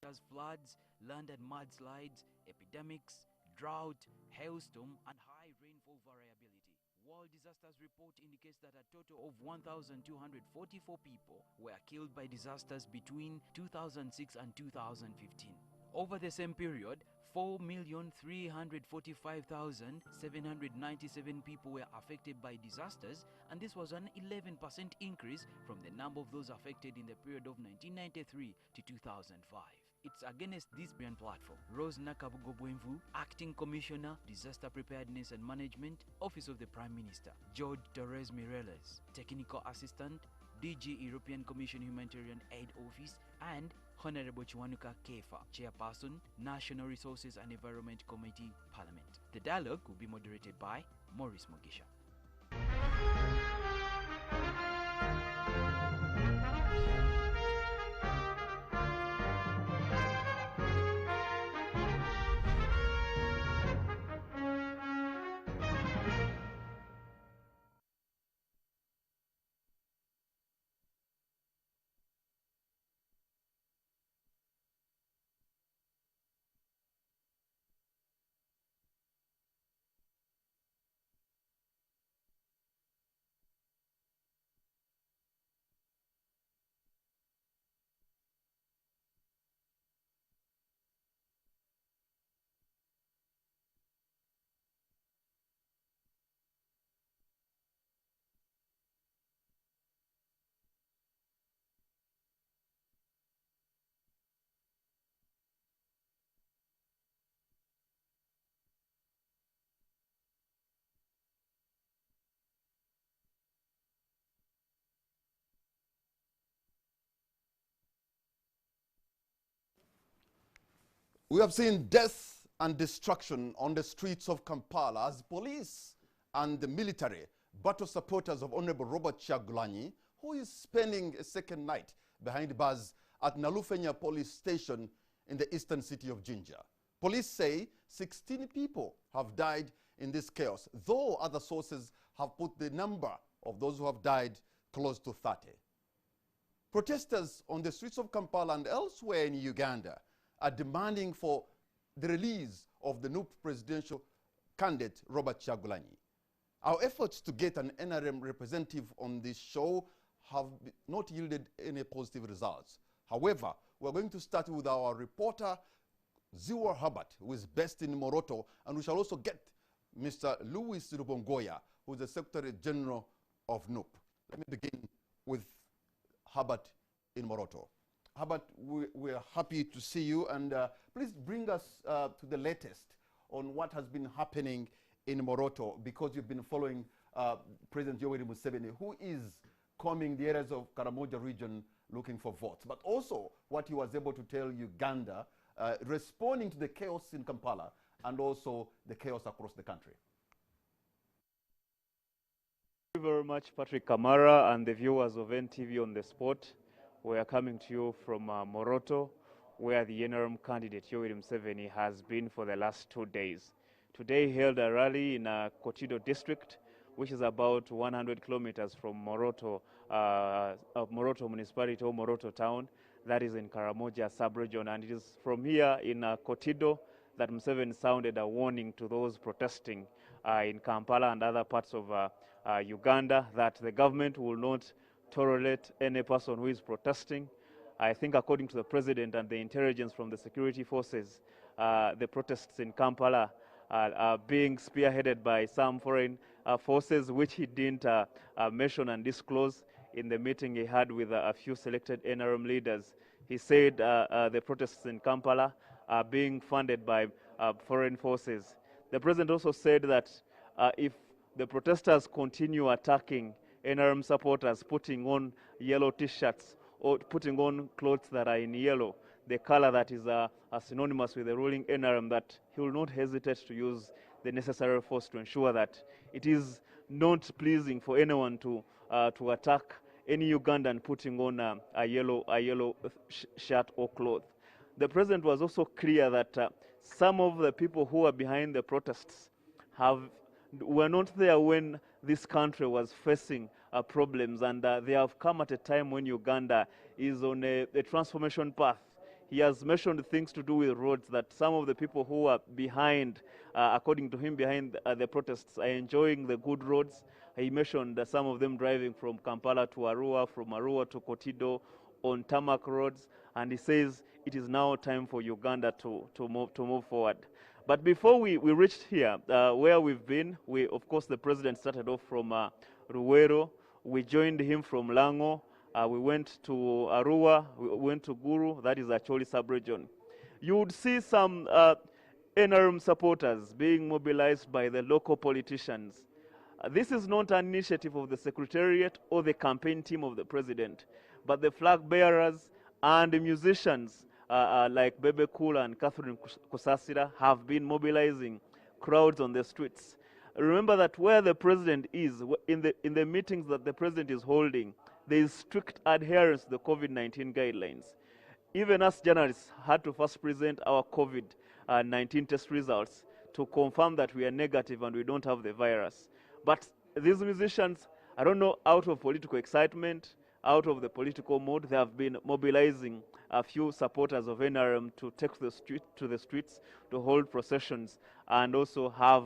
as floods, land and mudslides, epidemics, drought, hailstorm, and high rainfall variability. World Disasters Report indicates that a total of 1,244 people were killed by disasters between 2006 and 2015. Over the same period, 4,345,797 people were affected by disasters, and this was an 11% increase from the number of those affected in the period of 1993 to 2005. It's against this brand platform, Rose Nakabugobwenvu, Acting Commissioner, Disaster Preparedness and Management, Office of the Prime Minister, George Torres Mireles, Technical Assistant, DG European Commission Humanitarian Aid Office, and Honorable Chiwanuka Kefa, Chairperson, National Resources and Environment Committee, Parliament. The dialogue will be moderated by Maurice Mugisha. We have seen death and destruction on the streets of Kampala as police and the military battle supporters of Hon Robert Kyagulanyi, who is spending a second night behind bars at Nalufenya police station in the eastern city of Jinja. Police say 16 people have died in this chaos, though other sources have put the number of those who have died close to 30. Protesters on the streets of Kampala and elsewhere in Uganda are demanding for the release of the NUP presidential candidate, Robert Kyagulanyi. Our efforts to get an NRM representative on this show have not yielded any positive results. However, we're going to start with our reporter, Hon Robert, who is based in Moroto, and we shall also get Mr. Louis Rubongoya, who is the Secretary General of NUP. Let me begin with Robert in Moroto. Robert, we're happy to see you, and please bring us to the latest on what has been happening in Moroto, because you've been following President Yoweri Museveni, who is combing the areas of Karamoja region looking for votes, but also what he was able to tell Uganda, responding to the chaos in Kampala and also the chaos across the country. Thank you very much, Patrick Kamara, and the viewers of NTV on the spot. We are coming to you from Moroto, where the NRM candidate Yoweri Museveni has been for the last 2 days. Today he held a rally in Kotido district, which is about 100 kilometers from Moroto, Moroto municipality or Moroto town, that is in Karamoja sub-region. And it is from here in Kotido that Museveni sounded a warning to those protesting in Kampala and other parts of Uganda that the government will not tolerate any person who is protesting. I think according to the president and the intelligence from the security forces, the protests in Kampala are being spearheaded by some foreign forces, which he didn't mention and disclose in the meeting he had with a few selected NRM leaders. He said the protests in Kampala are being funded by foreign forces. The president also said that if the protesters continue attacking NRM supporters, putting on yellow T-shirts or putting on clothes that are in yellow, the color that is synonymous with the ruling NRM, that he will not hesitate to use the necessary force to ensure that it is not pleasing for anyone to attack any Ugandan putting on a yellow shirt or cloth. The president was also clear that some of the people who are behind the protests were not there when this country was facing problems, and they have come at a time when Uganda is on a transformation path. He has mentioned things to do with roads, that some of the people who are behind, according to him, behind the protests are enjoying the good roads. He mentioned some of them driving from Kampala to Arua, from Arua to Kotido on tarmac roads, and he says it is now time for Uganda to move forward. But before we reached here, where we've been, of course, the president started off from Ruwero. We joined him from Lango. We went to Arua. We went to Guru. That is Acholi sub-region. You would see some NRM supporters being mobilized by the local politicians. This is not an initiative of the Secretariat or the campaign team of the president, but the flag bearers and the musicians like Bebe Kula and Catherine Kusasira have been mobilizing crowds on the streets. Remember that where the president is, in the meetings that the president is holding, there is strict adherence to the COVID-19 guidelines. Even us journalists had to first present our COVID-19 test results to confirm that we are negative and we don't have the virus. But these musicians, I don't know, out of political excitement, out of the political mood, they have been mobilizing a few supporters of NRM to take to the streets to hold processions and also have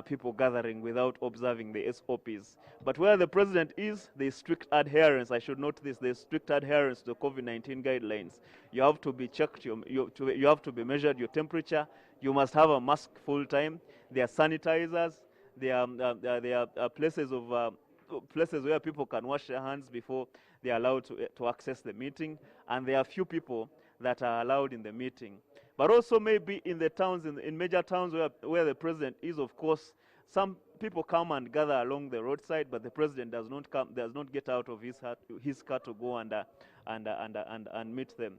people gathering without observing the SOPs. But where the president is, there is strict adherence. I should note this: there is strict adherence to the COVID-19 guidelines. You have to be checked. You have to be measured your temperature. You must have a mask full time. There are sanitizers. There are places where people can wash their hands before they are allowed to access the meeting, and there are few people that are allowed in the meeting. But also maybe in the towns, in major towns where the president is, of course, some people come and gather along the roadside, but the president does not get out of his car to go and meet them.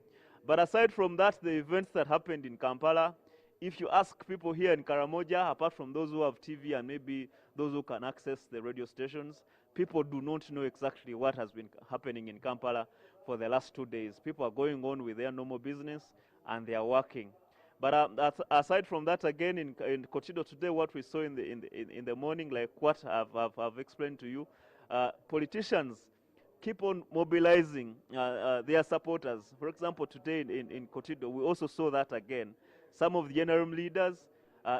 But aside from that, the events that happened in Kampala, if you ask people here in Karamoja, apart from those who have TV and maybe those who can access the radio stations, people do not know exactly what has been happening in Kampala for the last 2 days. People are going on with their normal business and they are working. But aside from that, again, in Kotido today, what we saw in the morning, like what I've explained to you, politicians keep on mobilizing their supporters. For example, today in Kotido, we also saw that again. Some of the NRM leaders,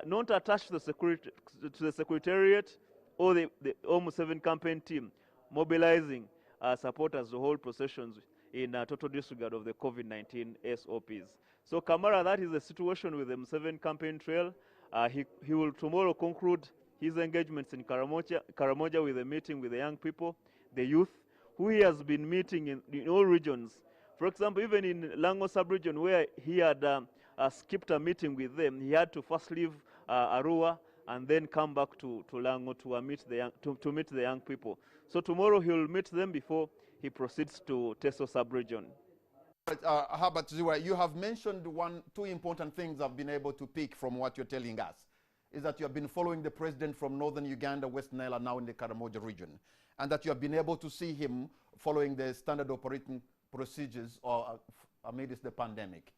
not attached to the Secretariat or the Museveni campaign team, mobilizing supporters to hold processions in total disregard of the COVID-19 SOPs. So Kamara, that is the situation with the Museveni campaign trail. He will tomorrow conclude his engagements in Karamoja with a meeting with the young people, the youth, who he has been meeting in all regions. For example, even in Lango sub-region, where he had skipped a meeting with them, he had to first leave Arua and then come back to Lango to meet the young people. So tomorrow he will meet them before he proceeds to Teso sub-region. Herbert Ziwa, you have mentioned two important things I've been able to pick from what you're telling us, is that you have been following the president from northern Uganda, West Nile, and now in the Karamoja region, and that you have been able to see him following the standard operating procedures amidst the pandemic.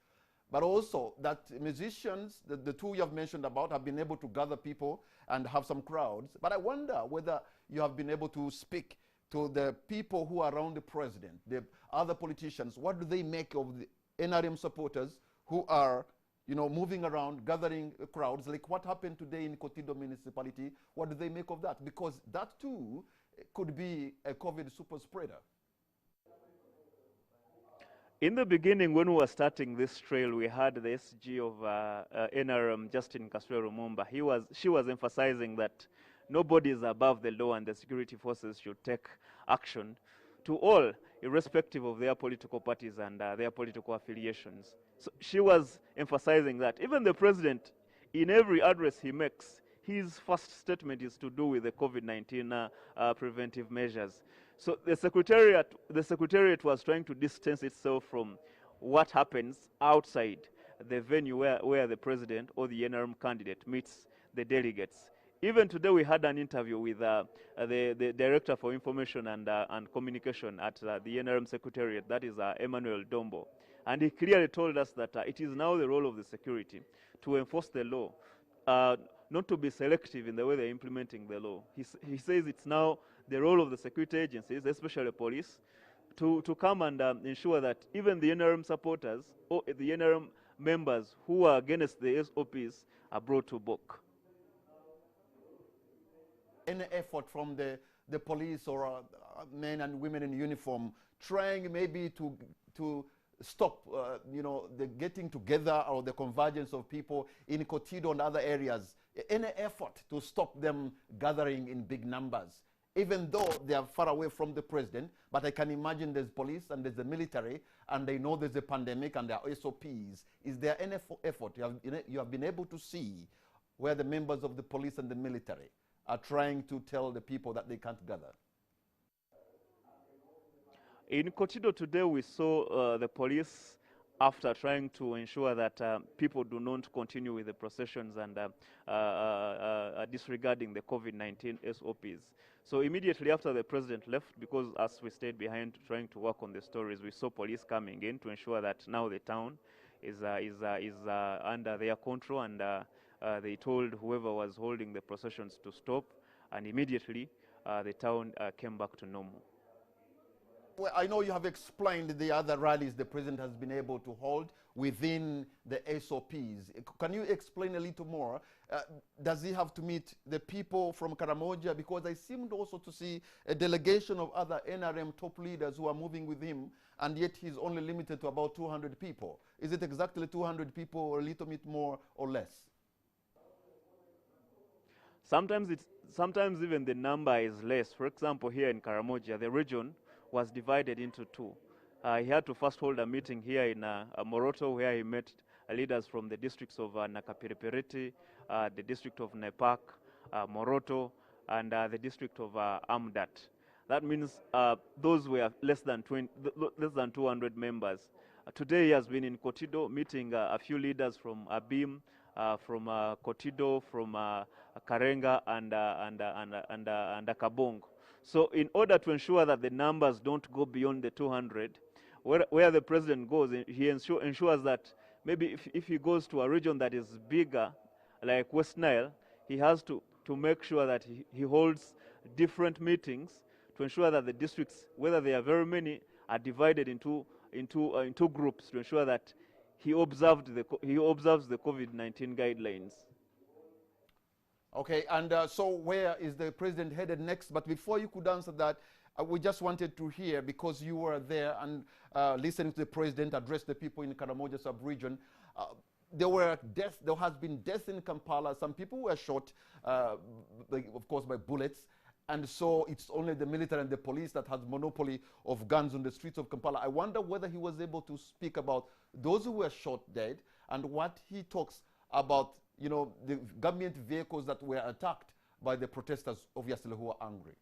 But also that musicians, the two you have mentioned about, have been able to gather people and have some crowds. But I wonder whether you have been able to speak to the people who are around the president, the other politicians. What do they make of the NRM supporters who are, moving around, gathering crowds? Like what happened today in Kotido municipality? What do they make of that? Because that too could be a COVID super spreader. In the beginning, when we were starting this trail, we had the SG of NRM, Justin Kaswero Mumba. She was emphasizing that nobody is above the law and the security forces should take action to all, irrespective of their political parties and their political affiliations. So she was emphasizing that. Even the president, in every address he makes, his first statement is to do with the COVID-19 preventive measures. So the Secretariat was trying to distance itself from what happens outside the venue where the president or the NRM candidate meets the delegates. Even today we had an interview with the Director for Information and Communication at the NRM Secretariat, that is Emmanuel Dombo. And he clearly told us that it is now the role of the security to enforce the law, not to be selective in the way they're implementing the law. He says it's now the role of the security agencies, especially police, to come and ensure that even the NRM supporters or the NRM members who are against the SOPs are brought to book. Any effort from the police or men and women in uniform trying maybe to stop, the getting together or the convergence of people in Kotido and other areas, any effort to stop them gathering in big numbers, even though they are far away from the president? But I can imagine there's police and there's the military, and they know there's a pandemic and there are SOPs. Is there any effort you have been able to see where the members of the police and the military are trying to tell the people that they can't gather? In Kotido today, we saw the police, after trying to ensure that people do not continue with the processions and disregarding the COVID-19 SOPs. So immediately after the president left, because as we stayed behind trying to work on the stories, we saw police coming in to ensure that now the town is under their control, and they told whoever was holding the processions to stop, and immediately the town came back to normal. Well, I know you have explained the other rallies the president has been able to hold within the SOPs. Can you explain a little more? Does he have to meet the people from Karamoja? Because I seemed also to see a delegation of other NRM top leaders who are moving with him, and yet he's only limited to about 200 people. Is it exactly 200 people or a little bit more or less? Sometimes even the number is less. For example, here in Karamoja, the region was divided into two. He had to first hold a meeting here in Moroto, where he met leaders from the districts of Nakapiripereti, the district of Nepak, Moroto, and the district of Amdat. That means those were less than 200 members. Today he has been in Kotido meeting a few leaders from Abim, from Kotido, from Karenga, and Kabong. So in order to ensure that the numbers don't go beyond the 200, where the president goes, he ensures that maybe if he goes to a region that is bigger, like West Nile, he has to make sure that he holds different meetings to ensure that the districts, whether they are very many, are divided into groups to ensure that he observes the COVID-19 guidelines. Okay, and so where is the president headed next? But before you could answer that, we just wanted to hear, because you were there and listening to the president address the people in Karamoja sub-region, there has been deaths in Kampala. Some people were shot, of course, by bullets. And so it's only the military and the police that has monopoly of guns on the streets of Kampala. I wonder whether he was able to speak about those who were shot dead and what he talks about, the government vehicles that were attacked by the protesters, obviously, who are angry.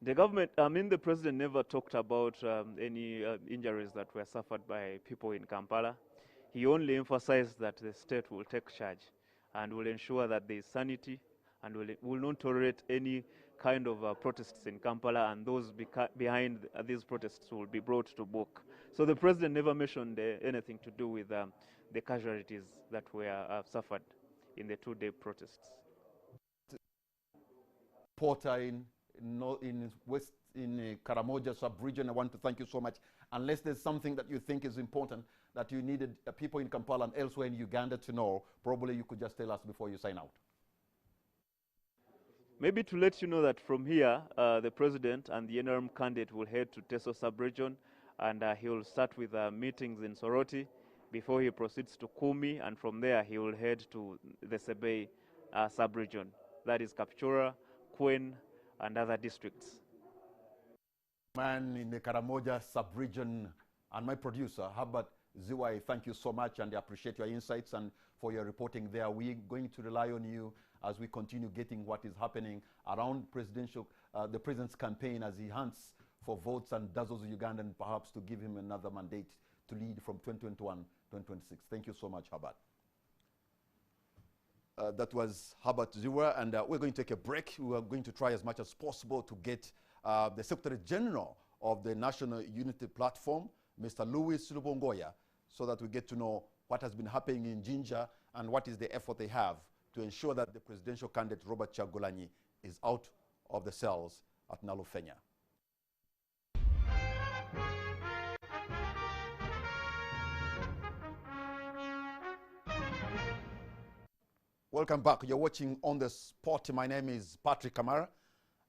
The the president never talked about any injuries that were suffered by people in Kampala. He only emphasized that the state will take charge and will ensure that there is sanity and will not tolerate any kind of protests in Kampala, and those behind these protests will be brought to book. So the president never mentioned anything to do with the casualties that were suffered in the two-day protests. Porter in Karamoja sub-region, I want to thank you so much. Unless there's something that you think is important that you needed people in Kampala and elsewhere in Uganda to know, probably you could just tell us before you sign out. Maybe to let you know that from here, the president and the NRM candidate will head to Teso sub-region, and he will start with meetings in Soroti before he proceeds to Kumi, and from there he will head to the Sebei sub-region. That is Kapchora, Kwen, and other districts. Man in the Karamoja sub-region, and my producer, Robert Ziwai, thank you so much, and I appreciate your insights and for your reporting there. We're going to rely on you as we continue getting what is happening around the president's campaign as he hunts for votes and dazzles Uganda, and perhaps to give him another mandate to lead from 2021 2026. Thank you so much, Robert. That was Robert Ziwa, and we're going to take a break. We are going to try as much as possible to get the Secretary General of the National Unity Platform, Mr. Louis Lubongoya, so that we get to know what has been happening in Jinja and what is the effort they have to ensure that the presidential candidate, Robert Kyagulanyi, is out of the cells at Nalufenya. Welcome back. You're watching On the Spot. My name is Patrick Kamara,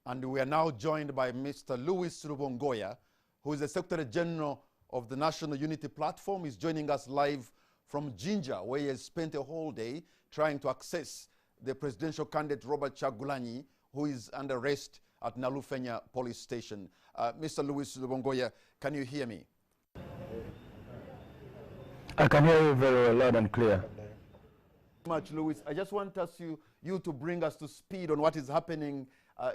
and we are now joined by Mr. Louis Rubongoya, who is the Secretary General of the National Unity Platform. He's joining us live from Jinja, where he has spent a whole day trying to access the presidential candidate Robert Kyagulanyi, who is under arrest at Nalufenya police station. Mr. Louis Rubongoya, can you hear me? I can hear you very well, loud and clear. Much, Louis. I just want you to bring us to speed on what is happening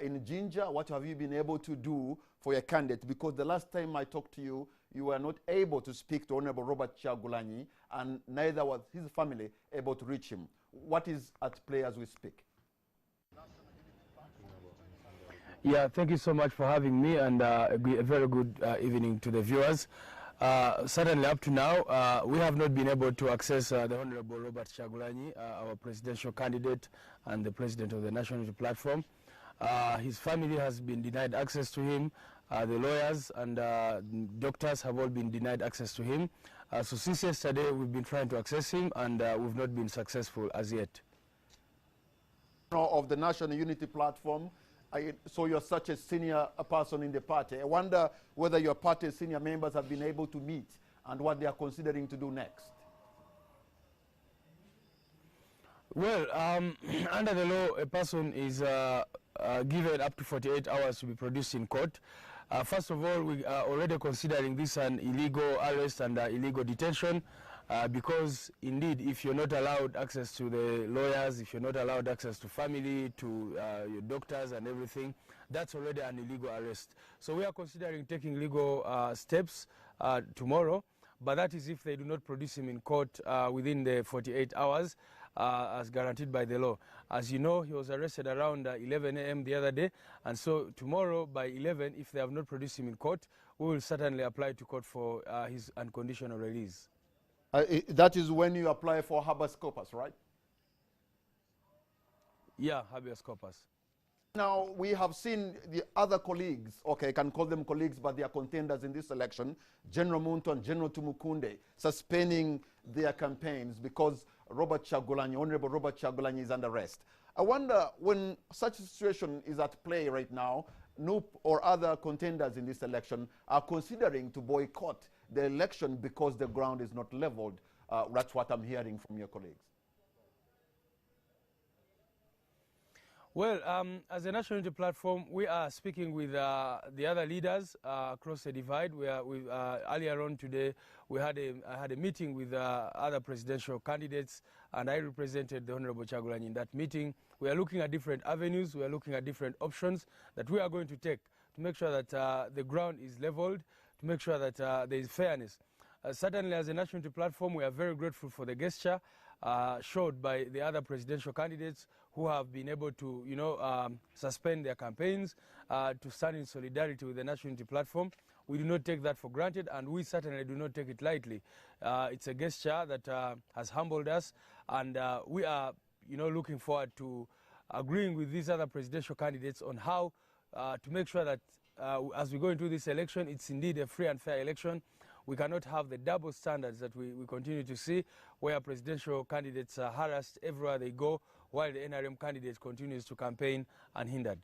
in Jinja. What have you been able to do for your candidate? Because the last time I talked to you, you were not able to speak to Honorable Robert Kyagulanyi, and neither was his family able to reach him. What is at play as we speak? Yeah, thank you so much for having me, and a very good evening to the viewers. Certainly up to now, we have not been able to access the Honorable Robert Kyagulanyi, our presidential candidate and the president of the National Unity Platform. His family has been denied access to him. The lawyers and doctors have all been denied access to him. So since yesterday, we've been trying to access him, and we've not been successful as yet. Of the National Unity Platform, so you're such a senior person in the party. I wonder whether your party's senior members have been able to meet and what they are considering to do next. Well, under the law, a person is given up to 48 hours to be produced in court. First of all, we are already considering this an illegal arrest and illegal detention because, indeed, if you're not allowed access to the lawyers, if you're not allowed access to family, to your doctors and everything, that's already an illegal arrest. So we are considering taking legal steps tomorrow, but that is if they do not produce him in court within the 48 hours. As guaranteed by the law. As you know, he was arrested around 11 a.m. the other day, and so tomorrow by 11, if they have not produced him in court, we will certainly apply to court for his unconditional release. That is when you apply for habeas corpus, right? Yeah, habeas corpus. Now, we have seen the other colleagues, okay, I can call them colleagues, but they are contenders in this election, General Muntu and General Tumukunde, suspending their campaigns because Robert Kyagulanyi, Honorable Robert Kyagulanyi is under arrest. I wonder, when such a situation is at play right now, NUP or other contenders in this election are considering to boycott the election because the ground is not leveled. That's what I'm hearing from your colleagues. Well, as a National Unity Platform, we are speaking with the other leaders across the divide. Earlier on today, I had a meeting with other presidential candidates, and I represented the Honorable Kyagulanyi in that meeting. We are looking at different avenues. We are looking at different options that we are going to take to make sure that the ground is leveled, to make sure that there is fairness. Certainly, as a National Unity Platform, we are very grateful for the gesture showed by the other presidential candidates who have been able to, suspend their campaigns to stand in solidarity with the National Unity Platform. We do not take that for granted, and we certainly do not take it lightly. It's a gesture that has humbled us, and we are, looking forward to agreeing with these other presidential candidates on how to make sure that as we go into this election, it's indeed a free and fair election. We cannot have the double standards that we continue to see, where presidential candidates are harassed everywhere they go, while the NRM candidate continues to campaign unhindered.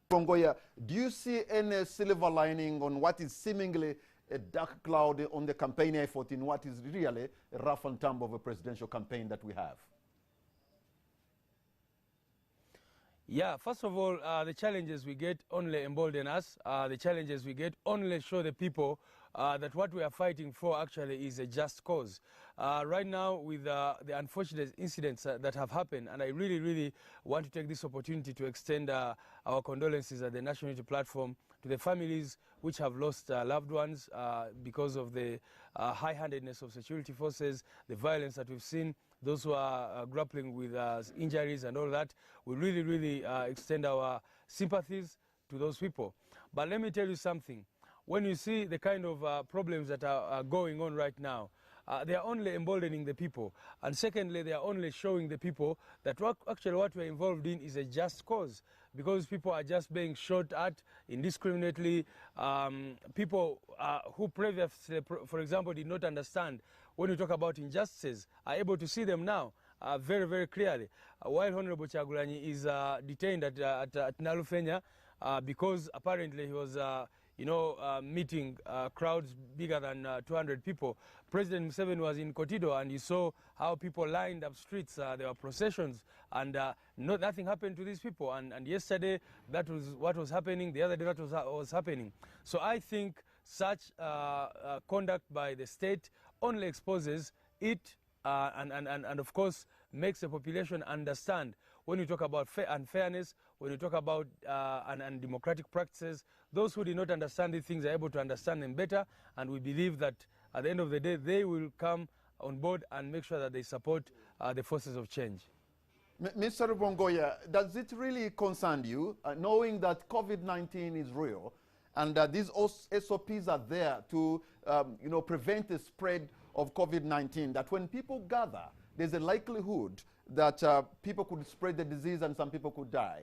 Bongoya, do you see any silver lining on what is seemingly a dark cloud on the campaign effort in what is really a rough and tumble of a presidential campaign that we have? Yeah, first of all, the challenges we get only embolden us. The challenges we get only show the people that what we are fighting for actually is a just cause. Right now, with the unfortunate incidents that have happened, and I really want to take this opportunity to extend our condolences at the National Unity Platform to the families which have lost loved ones because of the high-handedness of security forces, the violence that we've seen, those who are grappling with injuries and all that. We really extend our sympathies to those people. But let me tell you something. When you see the kind of problems that are going on right now, they are only emboldening the people. And secondly, they are only showing the people that actually what we're involved in is a just cause, because people are just being shot at indiscriminately. People who previously, for example, did not understand when we talk about injustices are able to see them now very, very clearly. While Hon Robert Kyagulanyi is detained at Nalufenya because apparently he was meeting crowds bigger than 200 people. President Museveni was in Kotido, and you saw how people lined up streets. There were processions, and nothing happened to these people. And yesterday, that was what was happening. The other day, that was happening. So I think such conduct by the state only exposes it and of course, makes the population understand when you talk about unfairness, when you talk about undemocratic practices. Those who did not understand these things are able to understand them better, and we believe that at the end of the day, they will come on board and make sure that they support the forces of change. Mr. Rubongoya, does it really concern you, knowing that COVID-19 is real, and these SOPs are there to prevent the spread of COVID-19, that when people gather, there's a likelihood that people could spread the disease and some people could die?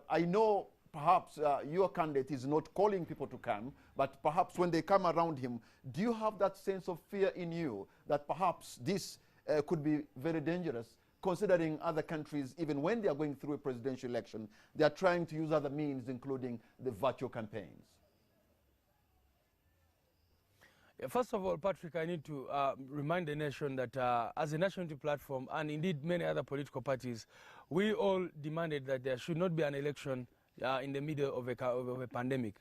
I know perhaps your candidate is not calling people to come, but perhaps when they come around him, do you have that sense of fear in you that perhaps this could be very dangerous, considering other countries, even when they are going through a presidential election, they are trying to use other means, including the virtual campaigns? First of all, Patrick, I need to remind the nation that as a national unity platform, and indeed many other political parties, we all demanded that there should not be an election in the middle of a pandemic.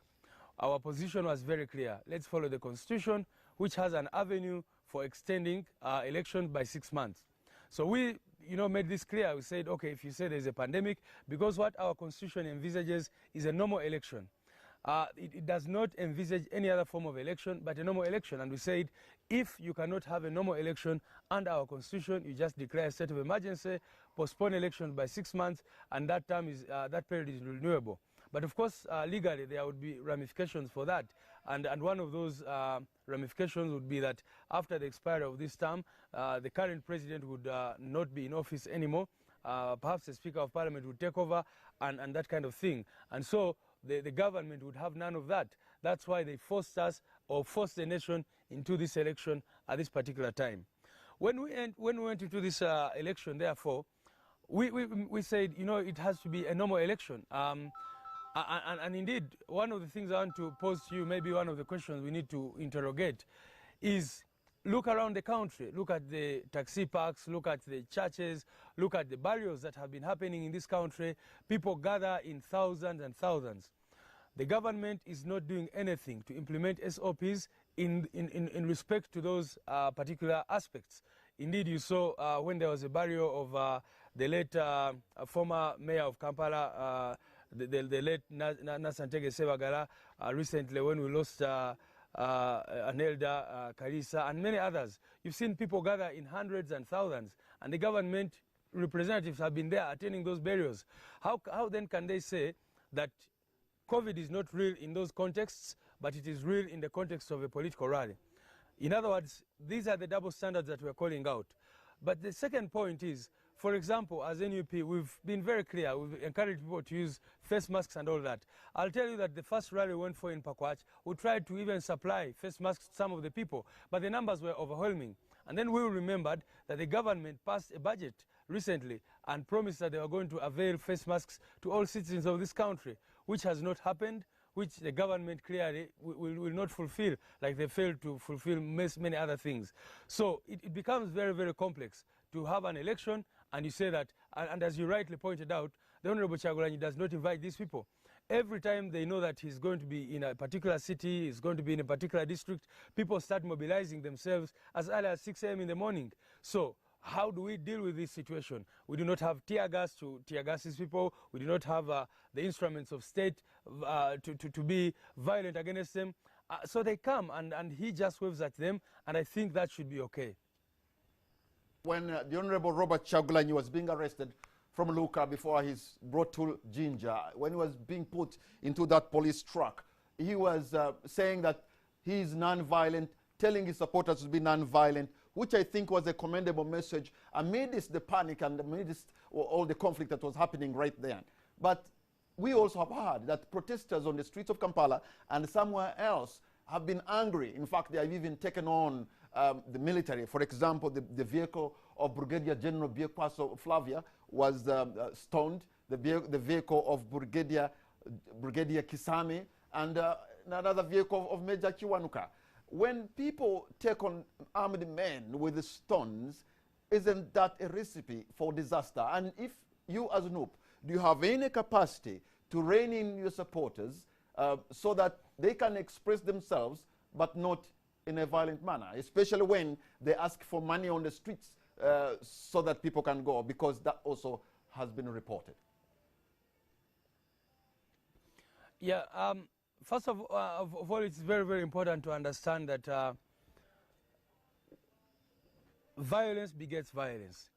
Our position was very clear. Let's follow the Constitution, which has an avenue for extending election by 6 months. So we made this clear. We said, okay, if you say there's a pandemic, because what our Constitution envisages is a normal election. It does not envisage any other form of election but a normal election. And we said, if you cannot have a normal election under our Constitution, you just declare a state of emergency, postpone elections by 6 months, and that period is renewable. But of course, legally, there would be ramifications for that. And one of those ramifications would be that after the expiry of this term, the current president would not be in office anymore. Perhaps the Speaker of Parliament would take over and that kind of thing. And so the government would have none of that. That's why they forced us, or forced the nation, into this election at this particular time. When we went into this election, therefore, we said, it has to be a normal election. And indeed, one of the things I want to pose to you, maybe one of the questions we need to interrogate, is look around the country. Look at the taxi parks, look at the churches, look at the burials that have been happening in this country. People gather in thousands and thousands. The government is not doing anything to implement SOPs in respect to those particular aspects. Indeed, you saw when there was a burial of the late former mayor of Kampala, the late Nasantege Sebagala, recently when we lost an elder, Kalisa, and many others. You've seen people gather in hundreds and thousands, and the government representatives have been there attending those burials. How then can they say that COVID is not real in those contexts, but it is real in the context of a political rally? In other words, these are the double standards that we're calling out. But the second point is, for example, as NUP, we've been very clear. We've encouraged people to use face masks and all that. I'll tell you that the first rally we went for in Pakwach, we tried to even supply face masks to some of the people, but the numbers were overwhelming. And then we remembered that the government passed a budget recently and promised that they were going to avail face masks to all citizens of this country, which has not happened, which the government clearly will not fulfill, like they failed to fulfill many other things. So it becomes very, very complex to have an election, and you say that, and as you rightly pointed out, the Hon Robert Kyagulanyi does not invite these people. Every time they know that he's going to be in a particular city, he's going to be in a particular district, people start mobilizing themselves as early as 6 a.m. in the morning. So how do we deal with this situation? We do not have tear gas to tear gas these people. We do not have the instruments of state to be violent against them. So they come, and he just waves at them, and I think that should be okay. When the Honorable Robert Kyagulanyi was being arrested from Luka before he's brought to Jinja, when he was being put into that police truck, he was saying that he is non-violent, telling his supporters to be non-violent. which I think was a commendable message amidst the panic and amidst all the conflict that was happening right then. But we also have heard that protesters on the streets of Kampala and somewhere else have been angry. In fact, they have even taken on the military. For example, the vehicle of Brigadier General Biekwaso Flavia was stoned. The vehicle of Brigadier Kisame and another vehicle of Major Kiwanuka. When people take on armed men with the stones, isn't that a recipe for disaster? And if you as NUP, do you have any capacity to rein in your supporters so that they can express themselves but not in a violent manner, especially when they ask for money on the streets so that people can go, because that also has been reported? Yeah, first of all, it's very, very important to understand that violence begets violence.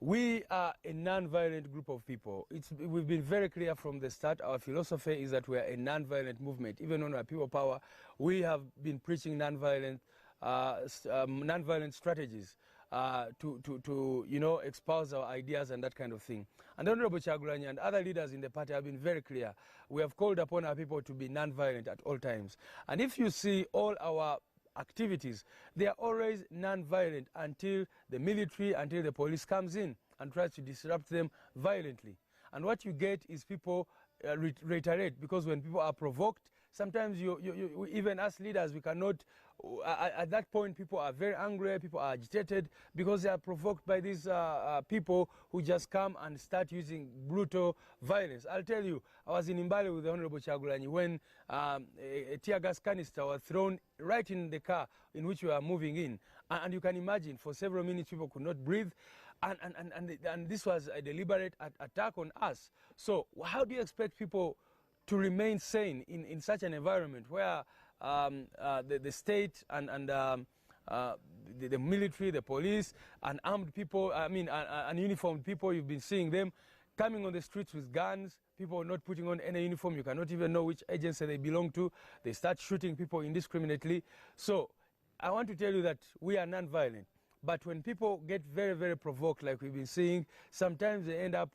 We are a non-violent group of people. We've been very clear from the start. Our philosophy is that we are a non-violent movement. Even on our people power, we have been preaching non-violent strategies to espouse our ideas and that kind of thing. And Hon Robert Kyagulanyi and other leaders in the party have been very clear. We have called upon our people to be non-violent at all times. And if you see all our activities, they are always non-violent until the military, until the police comes in and tries to disrupt them violently. And what you get is people reiterate, because when people are provoked, sometimes even as leaders, we cannot, at that point, people are very angry, people are agitated because they are provoked by these people who just come and start using brutal violence. I'll tell you, I was in Mbale with the Hon Robert Kyagulanyi when a tear gas canister was thrown right in the car in which we were moving in. And you can imagine, for several minutes, people could not breathe. And this was a deliberate attack on us. So how do you expect people to remain sane in such an environment where the state and the military, the police, and armed people, and uniformed people, you've been seeing them coming on the streets with guns, people not putting on any uniform, you cannot even know which agency they belong to. They start shooting people indiscriminately. So I want to tell you that we are non-violent. But when people get very, very provoked, like we've been seeing, sometimes they end up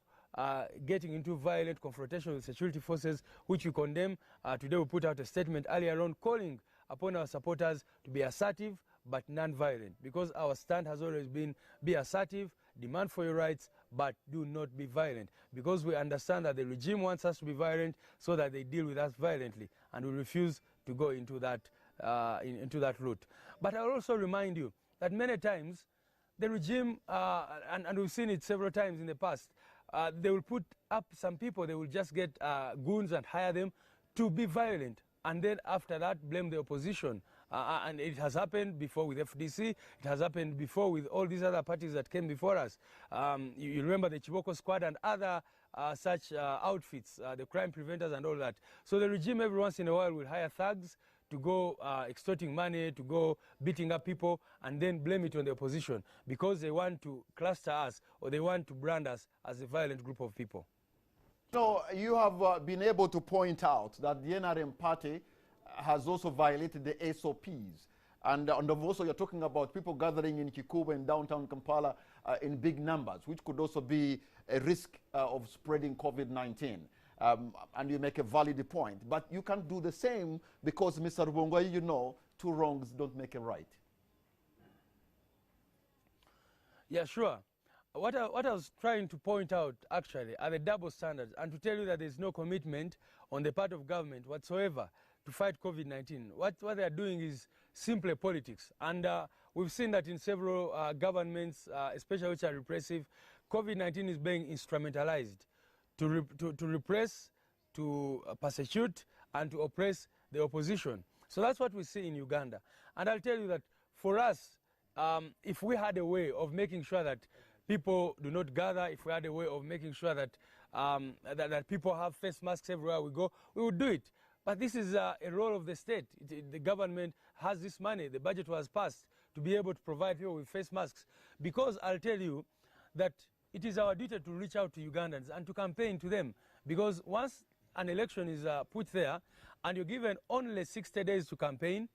getting into violent confrontation with security forces, which we condemn. Today we put out a statement earlier on calling upon our supporters to be assertive but non-violent, because our stand has always been be assertive, demand for your rights, but do not be violent, because we understand that the regime wants us to be violent so that they deal with us violently, and we refuse to go into that route. But I'll also remind you that many times the regime, and we've seen it several times in the past, they will put up some people, they will just get goons and hire them to be violent, and then after that blame the opposition. And it has happened before with FDC, it has happened before with all these other parties that came before us. You remember the Chiboko Squad and other such outfits, the crime preventers and all that. So the regime every once in a while will hire thugs to go extorting money, to go beating up people, and then blame it on the opposition because they want to cluster us or they want to brand us as a violent group of people. So you have been able to point out that the NRM party has also violated the SOPs. And also you're talking about people gathering in Kikuba in downtown Kampala in big numbers, which could also be a risk of spreading COVID-19. And you make a valid point. But you can't do the same because, Mr. Rubongwa, you know, two wrongs don't make a right. Yeah, sure. What I was trying to point out, actually, are the double standards, and to tell you that there's no commitment on the part of government whatsoever to fight COVID-19. What they are doing is simply politics. And we've seen that in several governments, especially which are repressive, COVID-19 is being instrumentalized to repress, to persecute, and to oppress the opposition. So that's what we see in Uganda. And I'll tell you that for us, if we had a way of making sure that people do not gather, if we had a way of making sure that, that people have face masks everywhere we go, we would do it. But this is a role of the state. The government has this money. The budget was passed to be able to provide people with face masks. Because I'll tell you that it is our duty to reach out to Ugandans and to campaign to them. Because once an election is put there and you're given only 60 days to campaign,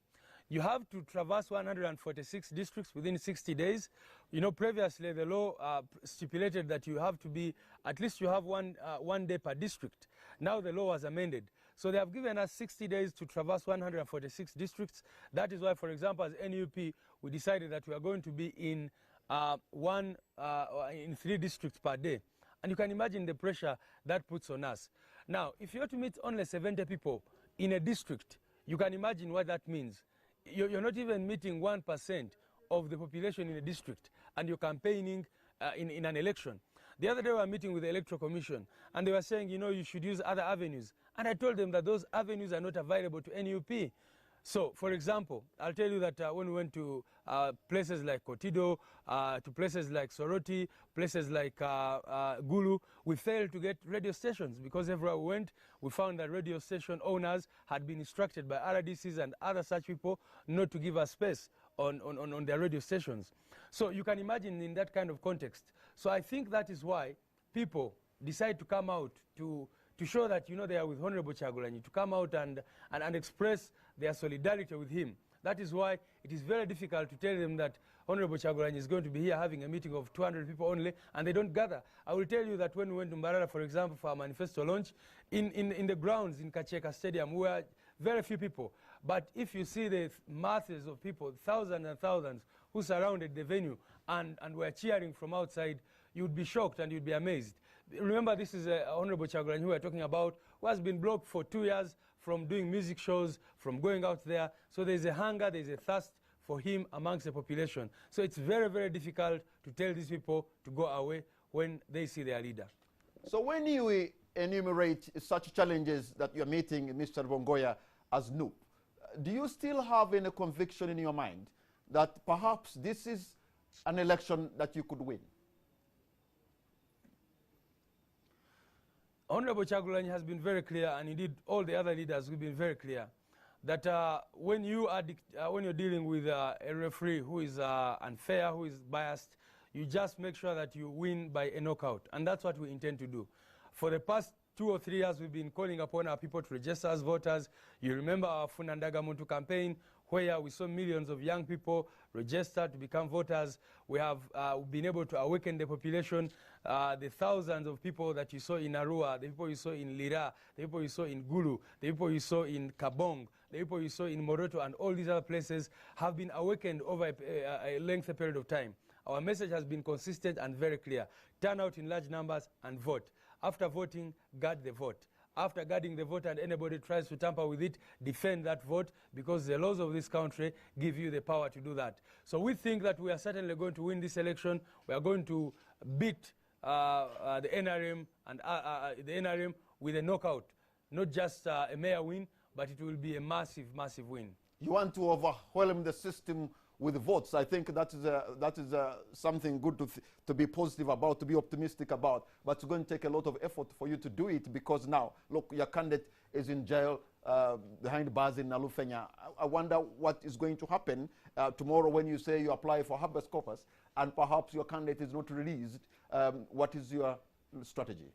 You have to traverse 146 districts within 60 days. You know, previously the law stipulated that you have to be, at least you have one day per district. Now the law was amended. So they have given us 60 days to traverse 146 districts. That is why, for example, as NUP, we decided that we are going to be in 3 districts per day. And you can imagine the pressure that puts on us. Now, if you have to meet only 70 people in a district, you can imagine what that means. You're not even meeting 1% of the population in a district, and you're campaigning in an election. The other day we were meeting with the Electoral Commission, and they were saying, you know, you should use other avenues. And I told them that those avenues are not available to NUP. So, for example, I'll tell you that when we went to places like Kotido, to places like Soroti, places like Gulu, we failed to get radio stations because everywhere we went, we found that radio station owners had been instructed by RDCs and other such people not to give us space on their radio stations. So you can imagine in that kind of context. So I think that is why people decide to come out to show that, you know, they are with Hon Robert Kyagulanyi, to come out and express their solidarity with him. That is why it is very difficult to tell them that Hon Robert Kyagulanyi is going to be here having a meeting of 200 people only, and they don't gather. I will tell you that when we went to Mbarara, for example, for our manifesto launch, in the grounds in Kacheka Stadium, we were very few people. But if you see the masses of people, thousands and thousands, who surrounded the venue and were cheering from outside, you would be shocked and you'd be amazed. Remember, this is Hon Robert Kyagulanyi who we are talking about, who has been blocked for 2 years from doing music shows, from going out there. So there's a hunger, there's a thirst for him amongst the population. So it's very, very difficult to tell these people to go away when they see their leader. So when you enumerate such challenges that you're meeting, Mr. Bongoya, as NUP, do you still have any conviction in your mind that perhaps this is an election that you could win? Hon Robert Kyagulanyi has been very clear, and indeed all the other leaders have been very clear, that when you're dealing with a referee who is unfair, who is biased, you just make sure that you win by a knockout, and that's what we intend to do. For the past 2 or 3 years, we've been calling upon our people to register as voters. You remember our Funandaga Muntu campaign, where we saw millions of young people register to become voters. We have been able to awaken the population. The thousands of people that you saw in Arua, the people you saw in Lira, the people you saw in Gulu, the people you saw in Kabong, the people you saw in Moroto, and all these other places have been awakened over a lengthy period of time. Our message has been consistent and very clear. Turn out in large numbers and vote. After voting, guard the vote. After guarding the vote and anybody tries to tamper with it, defend that vote, because the laws of this country give you the power to do that. So we think that we are certainly going to win this election. We are going to beat the NRM and the NRM with a knockout. Not just a mere win, but it will be a massive, massive win. You want to overwhelm the system with votes. I think that is something good to be positive about, to be optimistic about. But it's going to take a lot of effort for you to do it, because now, look, your candidate is in jail behind bars in Nalufenya. I wonder what is going to happen tomorrow when you say you apply for habeas corpus and perhaps your candidate is not released. What is your strategy?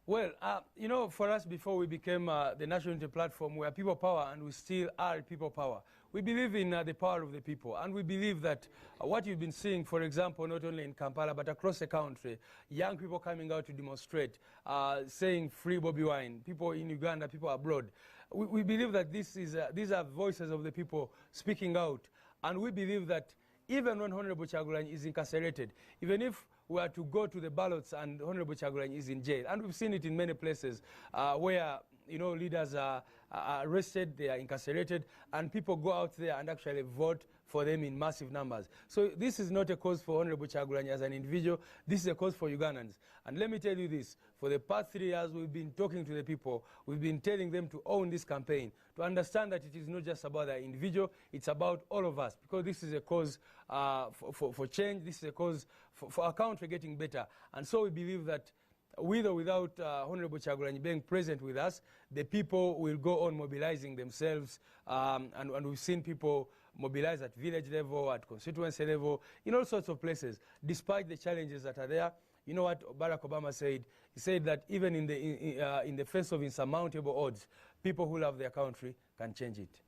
Well, you know, for us, before we became the National Unity Platform, we are people power, and we still are people power. We believe in the power of the people, and we believe that what you've been seeing, for example, not only in Kampala, but across the country, young people coming out to demonstrate, saying free Bobi Wine, people in Uganda, people abroad. We believe that these are voices of the people speaking out, and we believe that even when Hon Robert Kyagulanyi is incarcerated, even if we are to go to the ballots and Hon Robert Kyagulanyi is in jail, and we've seen it in many places where, you know, leaders are arrested, they are incarcerated, and people go out there and actually vote for them in massive numbers. So this is not a cause for Hon Robert Kyagulanyi as an individual, this is a cause for Ugandans. And let me tell you this, for the past 3 years we've been talking to the people, we've been telling them to own this campaign, to understand that it is not just about the individual, it's about all of us, because this is a cause for change, this is a cause for our country getting better. And so we believe that with or without Hon Robert Kyagulanyi being present with us, the people will go on mobilizing themselves, and we've seen people mobilize at village level, at constituency level, in all sorts of places, despite the challenges that are there. You know what Barack Obama said? He said that even in the face of insurmountable odds, people who love their country can change it.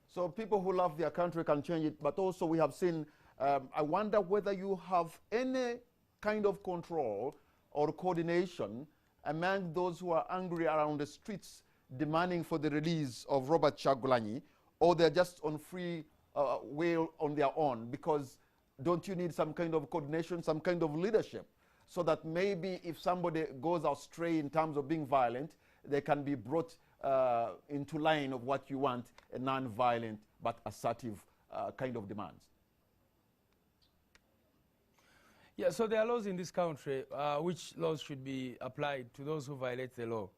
So people who love their country can change it, but also we have seen, I wonder whether you have any kind of control or coordination among those who are angry around the streets demanding for the release of Robert Kyagulanyi, or they're just on free will on their own, because don't you need some kind of coordination, some kind of leadership, so that maybe if somebody goes astray in terms of being violent, they can be brought into line of what you want, a non-violent but assertive kind of demands? Yeah, so there are laws in this country which laws should be applied to those who violate the law.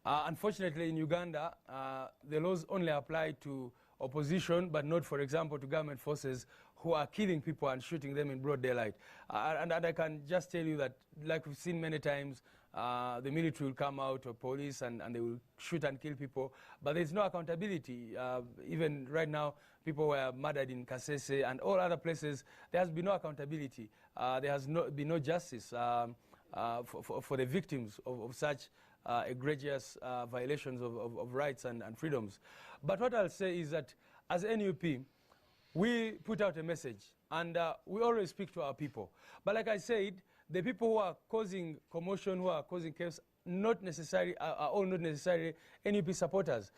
Unfortunately, in Uganda, the laws only apply to opposition, but not, for example, to government forces who are killing people and shooting them in broad daylight. And I can just tell you that, like we've seen many times, the military will come out, or police, and they will shoot and kill people. But there's no accountability. Even right now, people were murdered in Kasese and all other places. There has been no accountability. There has been no justice for the victims of such egregious violations of rights and freedoms. But what I'll say is that as NUP, we put out a message, and we always speak to our people. But like I said, the people who are causing commotion, who are causing chaos, are all not necessarily NUP supporters.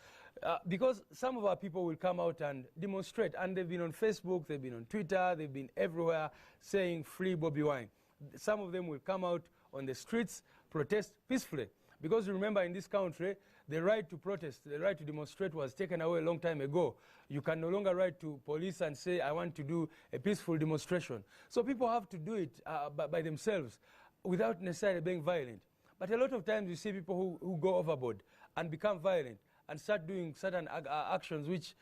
Because some of our people will come out and demonstrate, and they've been on Facebook, they've been on Twitter, they've been everywhere saying free Bobi Wine. Some of them will come out on the streets, protest peacefully. Because remember, in this country, the right to protest, the right to demonstrate was taken away a long time ago. You can no longer write to police and say, I want to do a peaceful demonstration. So people have to do it by themselves without necessarily being violent. But a lot of times you see people who go overboard and become violent and start doing certain actions which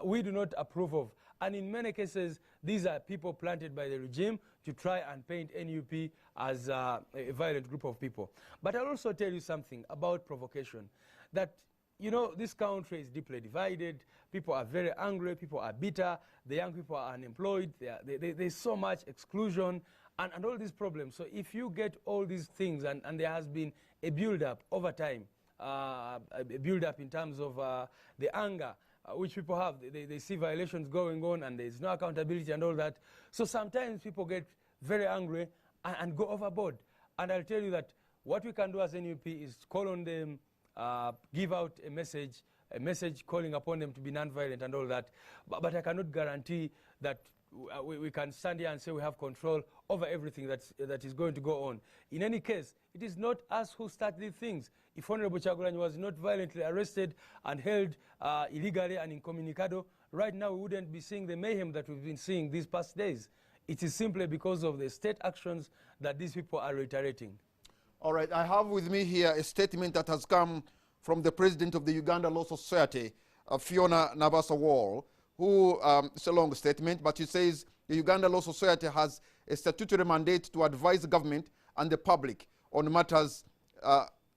we do not approve of. And in many cases, these are people planted by the regime to try and paint NUP as a violent group of people. But I'll also tell you something about provocation, that, you know, this country is deeply divided. People are very angry. People are bitter. The young people are unemployed. There's so much exclusion and all these problems. So if you get all these things, and there has been a build-up over time, a build-up in terms of the anger which people have. They see violations going on, and there's no accountability and all that. So sometimes people get very angry and go overboard. And I'll tell you that what we can do as NUP is call on them, give out a message calling upon them to be non-violent and all that. But I cannot guarantee that we can stand here and say we have control over everything that is going to go on. In any case, it is not us who start these things. If Hon Robert Kyagulanyi was not violently arrested and held illegally and incommunicado, right now we wouldn't be seeing the mayhem that we've been seeing these past days. It is simply because of the state actions that these people are reiterating. All right, I have with me here a statement that has come from the president of the Uganda Law Society, Fiona Nabasa-Wall, who, it's a long statement, but she says the Uganda Law Society has a statutory mandate to advise the government and the public on matters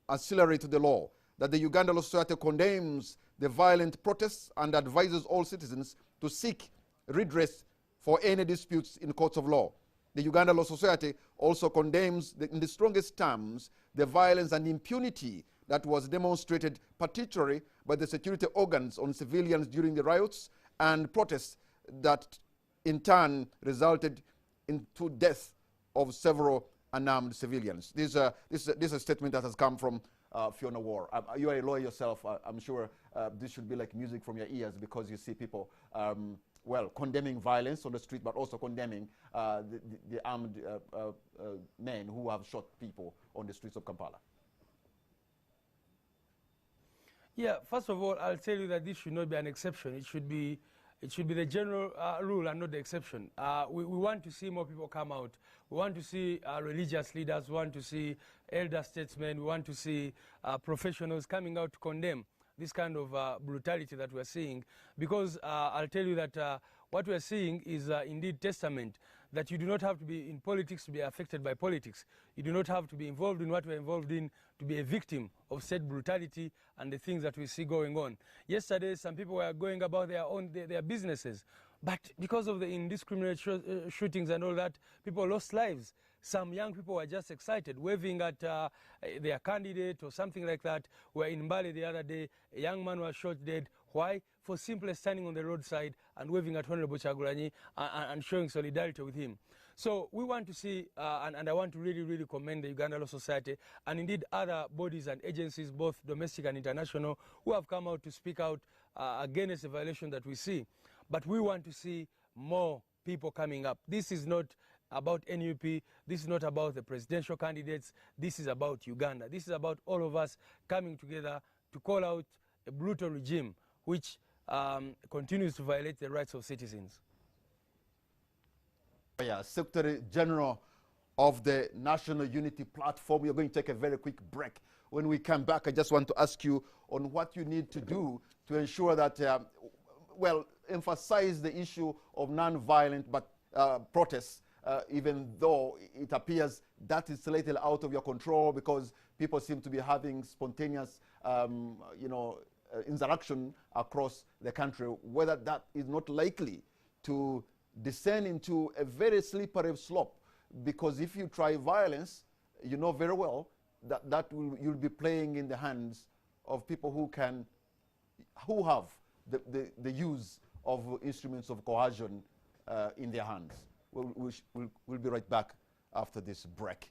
ancillary to the law, that the Uganda Law Society condemns the violent protests and advises all citizens to seek redress for any disputes in courts of law. The Uganda Law Society also condemns, in the strongest terms, the violence and impunity that was demonstrated particularly by the security organs on civilians during the riots and protests that in turn resulted into death of several unarmed civilians. This is a statement that has come from Fiona Wall. You are a lawyer yourself. I'm sure this should be like music from your ears, because you see people well, condemning violence on the street, but also condemning the armed men who have shot people on the streets of Kampala. Yeah, first of all, I'll tell you that this should not be an exception. It should be the general rule and not the exception. We want to see more people come out. We want to see religious leaders. We want to see elder statesmen. We want to see professionals coming out to condemn this kind of brutality that we're seeing, because I'll tell you that what we're seeing is indeed testament that you do not have to be in politics to be affected by politics. You do not have to be involved in what we're involved in to be a victim of state brutality and the things that we see going on. Yesterday, some people were going about their businesses, but because of the indiscriminate shootings and all that, people lost lives. some young people were just excited, waving at their candidate or something like that. Where in Mbale the other day, a young man was shot dead. Why? For simply standing on the roadside and waving at Hon Robert Kyagulanyi and showing solidarity with him. So we want to see, and I want to really, really commend the Uganda Law Society and indeed other bodies and agencies, both domestic and international, who have come out to speak out against the violation that we see. But we want to see more people coming up. This is not about NUP, this is not about the presidential candidates, this is about Uganda. This is about all of us coming together to call out a brutal regime which continues to violate the rights of citizens. Yeah, Secretary General of the National Unity Platform. We're going to take a very quick break. When we come back, I just want to ask you on what you need to do to ensure that, well, emphasize the issue of non-violent but protests, even though it appears that is a little out of your control because people seem to be having spontaneous, interaction across the country, whether that is not likely to descend into a very slippery slope, because if you try violence, you know very well that you'll be playing in the hands of people who have the use of instruments of coercion in their hands. We'll be right back after this break.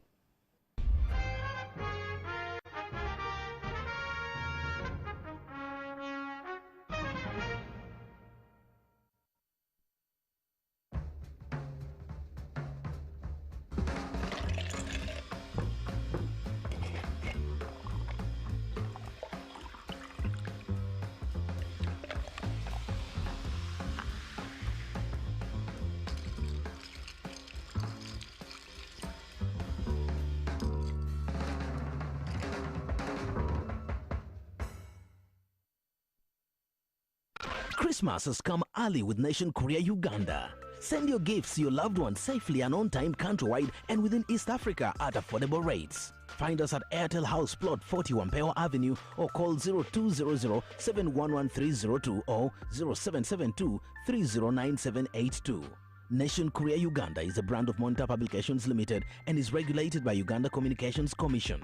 Christmas has come early with Nation Courier Uganda. Send your gifts to your loved ones safely and on time countrywide and within East Africa at affordable rates. Find us at Airtel House Plot 41 Pewa Avenue or call 0200-711-302 or 0772-309782. Nation Courier Uganda is a brand of Monitor Publications Limited and is regulated by Uganda Communications Commission.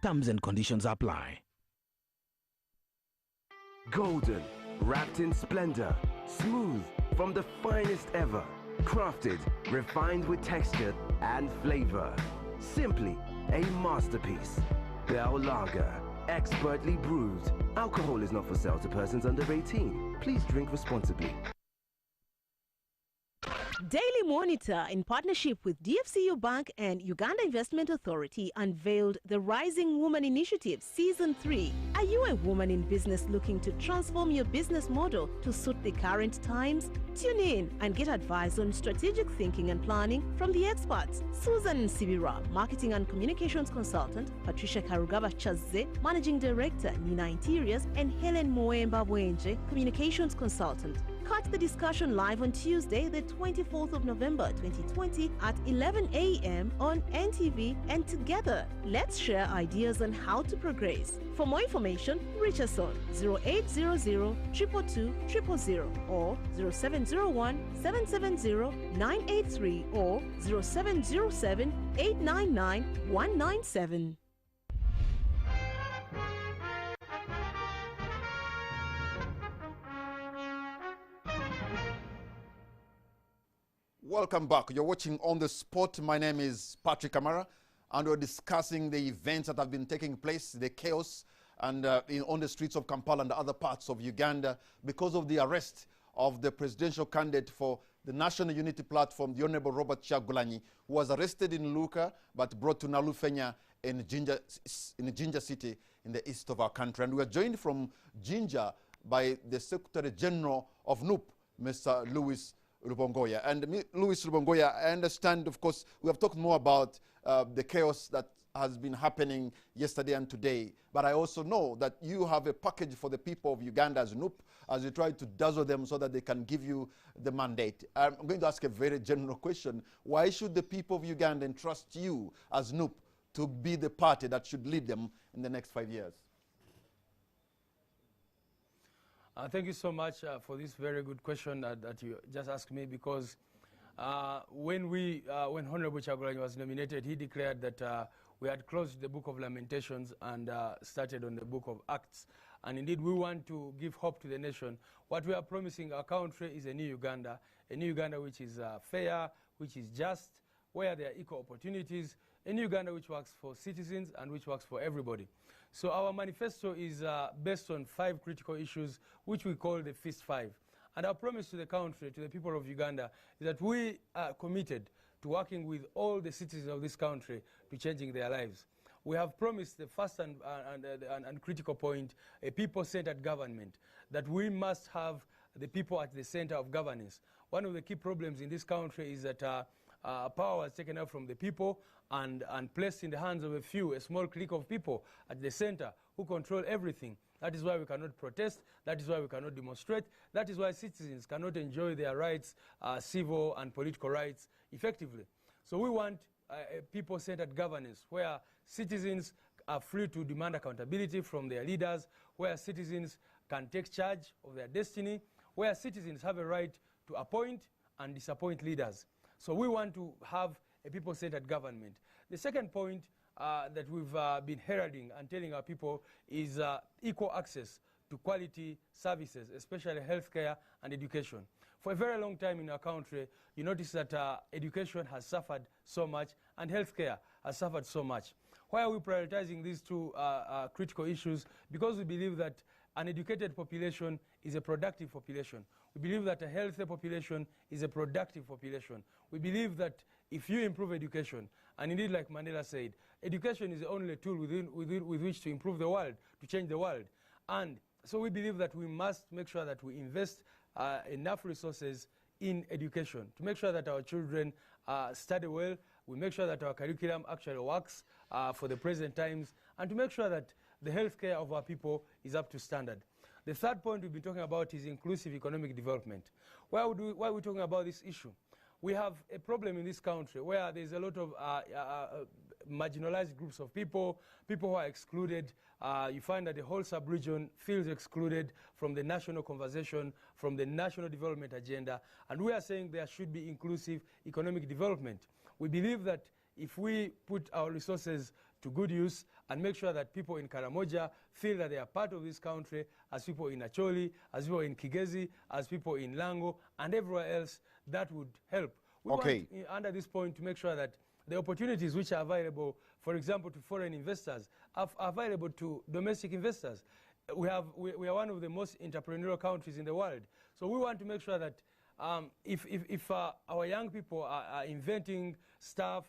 Terms and conditions apply. Golden, wrapped in splendor, smooth from the finest ever, crafted, refined with texture and flavor. Simply a masterpiece. Bell Lager, expertly brewed. Alcohol is not for sale to persons under 18. Please drink responsibly. Daily Monitor, in partnership with DFCU Bank and Uganda Investment Authority, unveiled the Rising Woman Initiative Season 3. Are you a woman in business looking to transform your business model to suit the current times? Tune in and get advice on strategic thinking and planning from the experts. Susan Sibira, Marketing and Communications Consultant, Patricia Karugaba Chazze, Managing Director, Nina Interiors, and Helen Moemba Bwenje, Communications Consultant. Catch the discussion live on Tuesday, the 24th of November 2020 at 11 a.m. on NTV, and together, let's share ideas on how to progress. For more information, reach us on 0800-222-000 or 0701-770-983 or 0707-899-197. Welcome back. You're watching On the Spot. My name is Patrick Kamara, and we're discussing the events that have been taking place, the chaos and on the streets of Kampala and other parts of Uganda because of the arrest of the presidential candidate for the National Unity Platform, the Hon Robert Kyagulanyi, who was arrested in Luka but brought to Nalufenya in Jinja city in the east of our country. And we are joined from Jinja by the Secretary General of NUP, Mr. Louis Rubongoya. And Louis Rubongoya, I understand, of course, we have talked more about the chaos that has been happening yesterday and today, but I also know that you have a package for the people of Uganda as NUP, as you try to dazzle them so that they can give you the mandate. I'm going to ask a very general question. Why should the people of Uganda entrust you as NUP to be the party that should lead them in the next 5 years? Thank you so much for this very good question that you just asked me, because When Hon Robert Kyagulanyi was nominated, he declared that we had closed the Book of Lamentations and started on the Book of Acts. And indeed, we want to give hope to the nation. What we are promising our country is a new Uganda which is fair, which is just, where there are equal opportunities, a new Uganda which works for citizens and which works for everybody. So our manifesto is based on 5 critical issues, which we call the Feast 5. And our promise to the country, to the people of Uganda, is that we are committed to working with all the citizens of this country to changing their lives. We have promised the first and critical point, a people-centered government, that we must have the people at the center of governance. One of the key problems in this country is that power was taken out from the people and placed in the hands of a few, a small clique of people at the center who control everything. That is why we cannot protest. That is why we cannot demonstrate. That is why citizens cannot enjoy their rights, civil and political rights, effectively. So we want a people-centered governance where citizens are free to demand accountability from their leaders, where citizens can take charge of their destiny, where citizens have a right to appoint and disappoint leaders. So we want to have a people-centered government. The second point that we've been heralding and telling our people is equal access to quality services, especially healthcare and education. For a very long time in our country, you notice that education has suffered so much and healthcare has suffered so much. Why are we prioritizing these 2 critical issues? Because we believe that an educated population is a productive population. We believe that a healthy population is a productive population. We believe that if you improve education, and indeed like Mandela said, education is the only tool with which to improve the world, to change the world. And so we believe that we must make sure that we invest enough resources in education to make sure that our children study well, we make sure that our curriculum actually works for the present times, and to make sure that the healthcare of our people is up to standard. The third point we've been talking about is inclusive economic development. Why are we talking about this issue? We have a problem in this country where there's a lot of marginalized groups of people who are excluded. You find that the whole sub-region feels excluded from the national conversation, from the national development agenda, and we are saying there should be inclusive economic development. We believe that if we put our resources to good use and make sure that people in Karamoja feel that they are part of this country, as people in Acholi, as people in Kigezi, as people in Lango, and everywhere else, that would help. We want, under this point, to make sure that the opportunities which are available, for example, to foreign investors, are available to domestic investors. We are one of the most entrepreneurial countries in the world. So we want to make sure that if our young people are inventing stuff,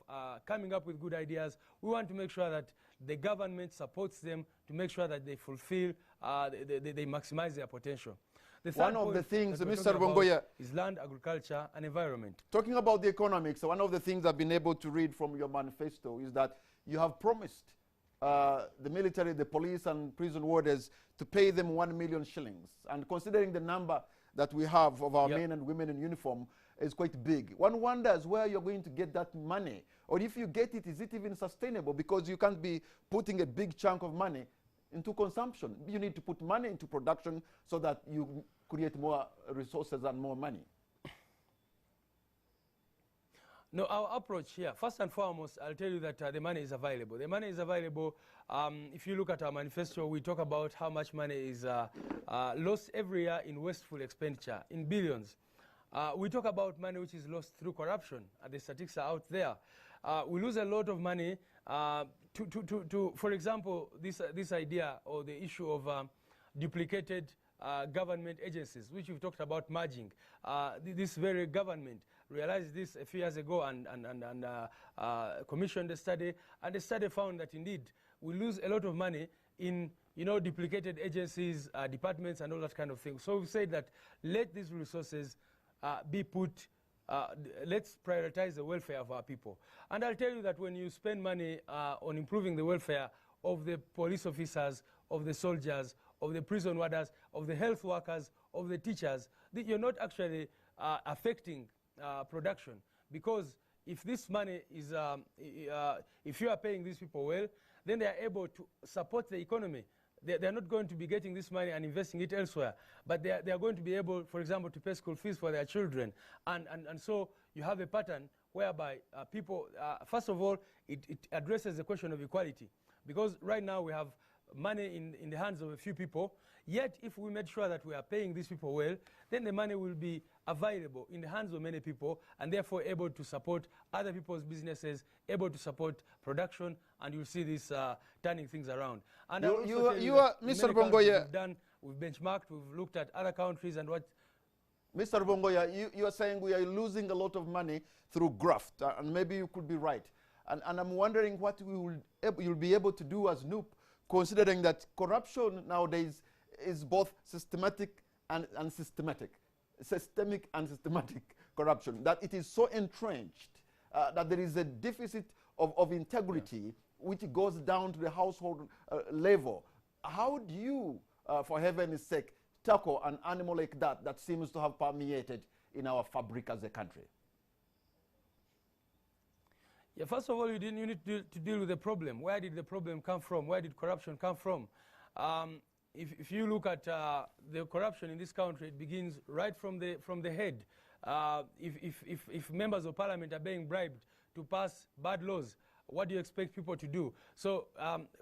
coming up with good ideas, we want to make sure that the government supports them to make sure that they fulfill, they maximize their potential. The third one of the things, Mr. Bongoya, is land, agriculture, and environment. Talking about the economics, one of the things I've been able to read from your manifesto is that you have promised the military, the police, and prison warders to pay them 1 million shillings. And considering the number that we have of our men and women in uniform is quite big. One wonders where you're going to get that money. Or if you get it, is it even sustainable? Because you can't be putting a big chunk of money into consumption. You need to put money into production so that you create more resources and more money. No, our approach here, first and foremost, I'll tell you that the money is available. The money is available. If you look at our manifesto, we talk about how much money is lost every year in wasteful expenditure, in billions. We talk about money which is lost through corruption, and the statistics are out there. We lose a lot of money for example, this idea or the issue of duplicated government agencies, which we've talked about merging. This very government realized this a few years ago and commissioned a study, and the study found that indeed we lose a lot of money in duplicated agencies, departments, and all that kind of thing. So we've said that let these resources be put. Let's prioritize the welfare of our people. And I'll tell you that when you spend money on improving the welfare of the police officers, of the soldiers, of the prison warders, of the health workers, of the teachers, you're not actually affecting production. Because if this money is, if you are paying these people well, then they are able to support the economy. They're not going to be getting this money and investing it elsewhere, but they are going to be able, for example, to pay school fees for their children. And so you have a pattern whereby people, first of all, it addresses the question of equality. Because right now we have money in the hands of a few people, yet if we made sure that we are paying these people well, then the money will be available in the hands of many people and therefore able to support other people's businesses, able to support production, and you'll see this turning things around. And Mr. Bongoya, we've benchmarked, we've looked at other countries and what. Mr. Bongoya, you are saying we are losing a lot of money through graft, and maybe you could be right. And I'm wondering what you'll be able to do as NUP, considering that corruption nowadays is both systematic and systemic corruption, that it is so entrenched that there is a deficit of integrity which goes down to the household level. How do you, for heaven's sake, tackle an animal like that seems to have permeated in our fabric as a country? Yeah, first of all, you need to deal with the problem. Where did the problem come from? Where did corruption come from? If you look at the corruption in this country, it begins right from the head. If members of parliament are being bribed to pass bad laws, what do you expect people to do? So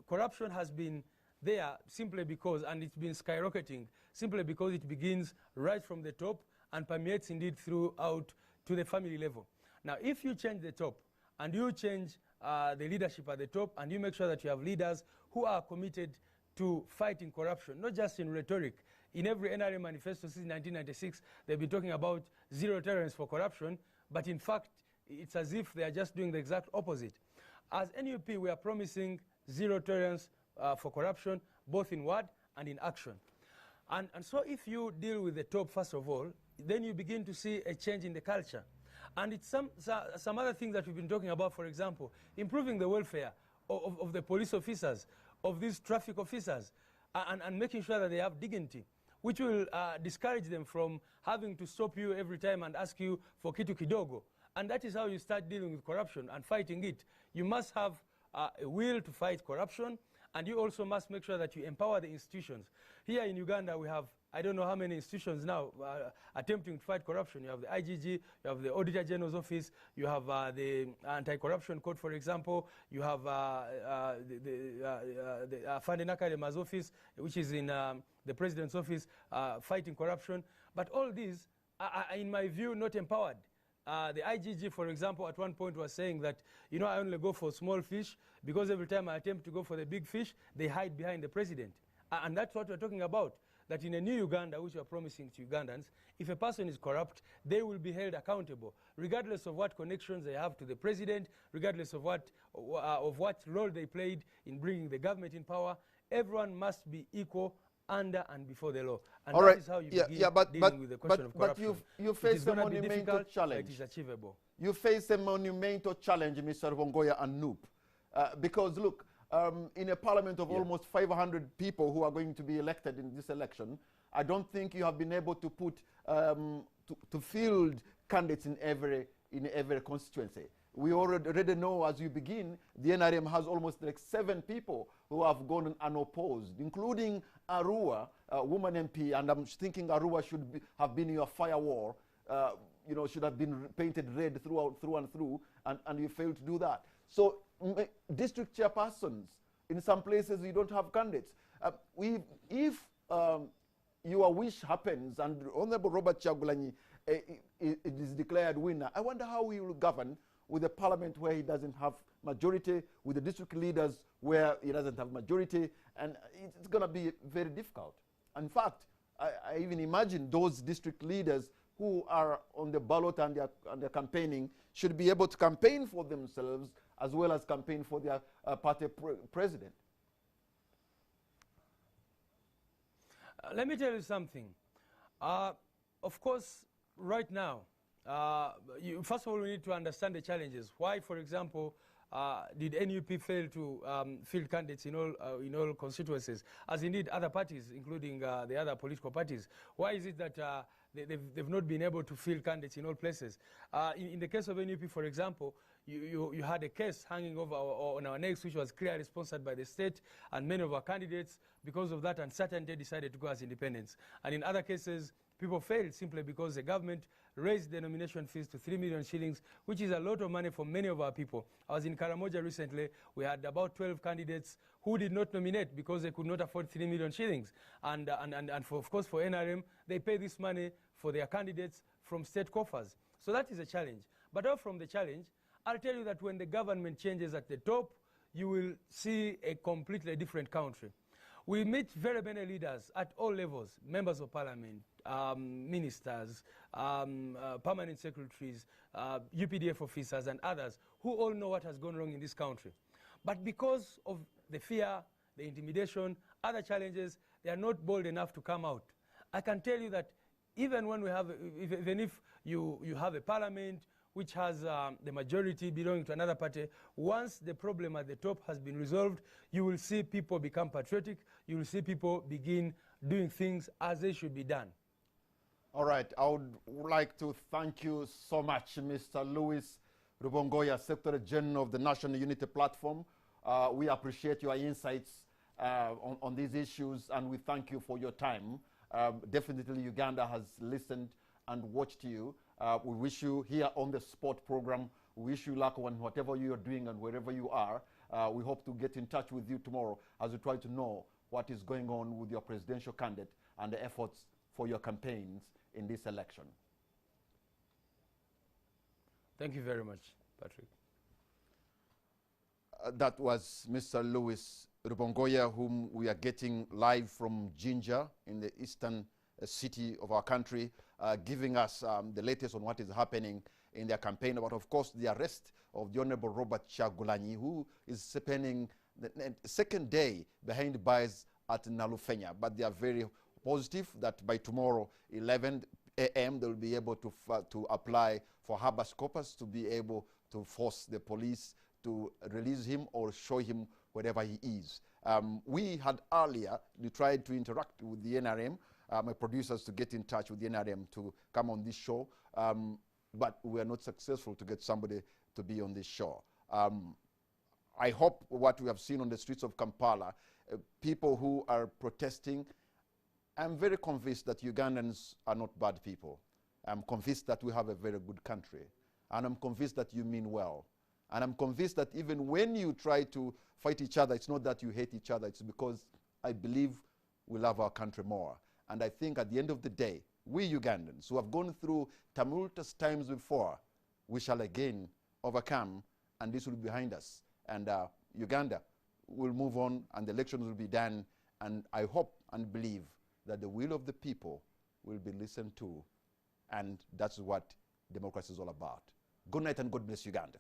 corruption has been there simply because, and it's been skyrocketing, simply because it begins right from the top and permeates indeed throughout to the family level. Now, if you change the top, and you change the leadership at the top, and you make sure that you have leaders who are committed to fighting corruption, not just in rhetoric. In every NRA manifesto since 1996, they've been talking about zero tolerance for corruption, but in fact, it's as if they are just doing the exact opposite. As NUP, we are promising zero tolerance for corruption, both in word and in action. And so if you deal with the top, first of all, then you begin to see a change in the culture. And it's some other things that we've been talking about, for example, improving the welfare of the police officers, of these traffic officers, and making sure that they have dignity, which will discourage them from having to stop you every time and ask you for kitu kidogo. And that is how you start dealing with corruption and fighting it. You must have a will to fight corruption, and you also must make sure that you empower the institutions. Here in Uganda, we have, I don't know how many institutions now attempting to fight corruption. You have the IGG, you have the Auditor General's Office, you have the Anti-Corruption Code, for example, you have the Fandenakadema's office, which is in the President's office, fighting corruption. But all these are, in my view, not empowered. The IGG, for example, at one point was saying that, you know, I only go for small fish because every time I attempt to go for the big fish, they hide behind the president. And that's what we're talking about, that in a new Uganda, which we're promising to Ugandans, if a person is corrupt, they will be held accountable, regardless of what connections they have to the president, regardless of what role they played in bringing the government in power. Everyone must be equal under and before the law. And that is how you begin dealing with the question of corruption. But you face a monumental challenge. It is achievable. You face a monumental challenge, Mr. Bongoya and NUP. Because, look, in a parliament of almost 500 people who are going to be elected in this election, I don't think you have been able to put, to field candidates in every constituency. We already know as you begin, the NRM has almost like 7 people who have gone unopposed, including Arua, a woman MP, and I'm thinking Arua should have been your firewall, you know, should have been painted red through and through, and you failed to do that. So district chairpersons, in some places you don't have candidates. If your wish happens and Honorable Robert Kyagulanyi is declared winner, I wonder how he will govern with a parliament where he doesn't have majority, with the district leaders where he doesn't have majority, and it's going to be very difficult. In fact, I even imagine those district leaders who are on the ballot and they're campaigning should be able to campaign for themselves as well as campaign for their party president. Let me tell you something. Of course, right now, first of all, we need to understand the challenges. Why, for example, did NUP fail to field candidates in all constituencies, as indeed other parties, including the other political parties? Why is it that they've not been able to field candidates in all places? In the case of NUP, for example, you had a case hanging over on our necks, which was clearly sponsored by the state, and many of our candidates, because of that uncertainty, decided to go as independents. And in other cases, people failed simply because the government raised the nomination fees to 3 million shillings, which is a lot of money for many of our people. I was in Karamoja recently. We had about 12 candidates who did not nominate because they could not afford 3 million shillings. And of course, for NRM, they pay this money for their candidates from state coffers. So that is a challenge. But out from the challenge, I'll tell you that when the government changes at the top, you will see a completely different country. We meet very many leaders at all levels, members of parliament, ministers, permanent secretaries, UPDF officers and others who all know what has gone wrong in this country. But because of the fear, the intimidation, other challenges, they are not bold enough to come out. I can tell you that even when we have, even if you have a parliament which has the majority belonging to another party, once the problem at the top has been resolved, you will see people become patriotic, you will see people begin doing things as they should be done. All right, I would like to thank you so much, Mr. Louis Rubongoya, Secretary General of the National Unity Platform. We appreciate your insights on these issues, and we thank you for your time. Definitely Uganda has listened and watched you. We wish you here on the sport program. We wish you luck on whatever you are doing and wherever you are. We hope to get in touch with you tomorrow as we try to know what is going on with your presidential candidate and the efforts for your campaigns in this election. Thank you very much, Patrick. That was Mr. Louis Rubongoya, whom we are getting live from Jinja in the eastern city of our country, giving us the latest on what is happening in their campaign. But of course, the arrest of the Honorable Robert Kyagulanyi, who is spending the second day behind bars at Nalufenya. But they are very positive that by tomorrow, 11 a.m., they will be able to apply for habeas corpus to be able to force the police to release him or show him wherever he is. We had earlier, we tried to interact with the NRM, my producers to get in touch with the NRM to come on this show, but we are not successful to get somebody to be on this show. I hope what we have seen on the streets of Kampala, people who are protesting, I'm very convinced that Ugandans are not bad people. I'm convinced that we have a very good country, and I'm convinced that you mean well. And I'm convinced that even when you try to fight each other, it's not that you hate each other, it's because I believe we love our country more. And I think at the end of the day, we Ugandans who have gone through tumultuous times before, we shall again overcome, and this will be behind us. And Uganda will move on, and the elections will be done. And I hope and believe that the will of the people will be listened to. And that's what democracy is all about. Good night and God bless Uganda.